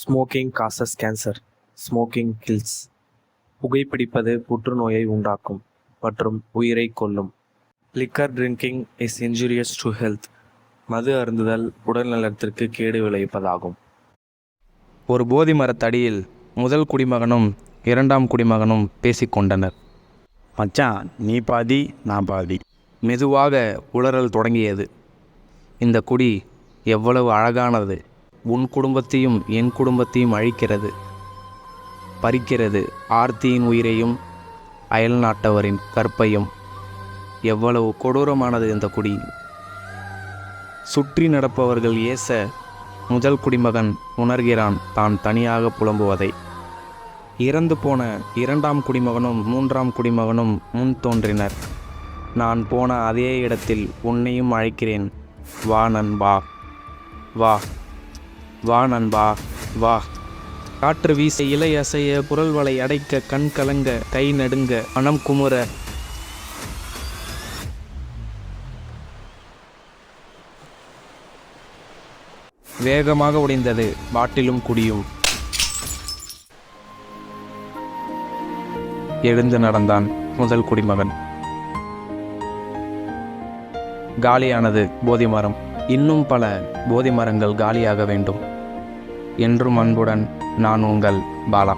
Smoking causes cancer. Smoking kills. புகைப்பிடிப்பது புற்றுநோயை உண்டாக்கும் மற்றும் உயிரை கொல்லும். Liquor drinking is injurious to health. மது அருந்துதல் உடல் நலத்திற்கு கேடு விளைவிப்பதாகும். ஒரு போதி மரத்தடியில் முதல் குடிமகனும் இரண்டாம் குடிமகனும் பேசிக்கொண்டனர். மச்சான், நீ பாதி நான் பாதி. மெதுவாக உளறல் தொடங்கியது. இந்த குடி எவ்வளவு அழகானது! உன் குடும்பத்தையும் என் குடும்பத்தையும் அழிக்கிறது, பறிக்கிறது. ஆர்த்தியின் உயிரையும் அயல் நாட்டவரின் கற்பையும். எவ்வளவு கொடூரமானது இந்த குடி! சுற்றி நடப்பவர்கள் ஏச முதல் குடிமகன் உணர்கிறான் தான் தனியாக புலம்புவதை. இறந்து போன இரண்டாம் குடிமகனும் மூன்றாம் குடிமகனும் முன் தோன்றினர். நான் போன அதே இடத்தில் உன்னையும் அழைக்கிறேன். வா நண்பா, வா வா நண்பா, வா. காற்று வீச, இலை அசைய, குரல் வலை அடைக்க, கண் கலங்க, கை நடுங்க, மனம் குமுற, வேகமாக உடைந்தது பாட்டிலும் குடியும். எழுந்து நடந்தான் முதல் குடிமகன். காலியானது போதி மரம். இன்னும் பல போதி மரங்கள் காலியாக வேண்டும். என்றும் அன்புடன் நான் உங்கள் பாலா.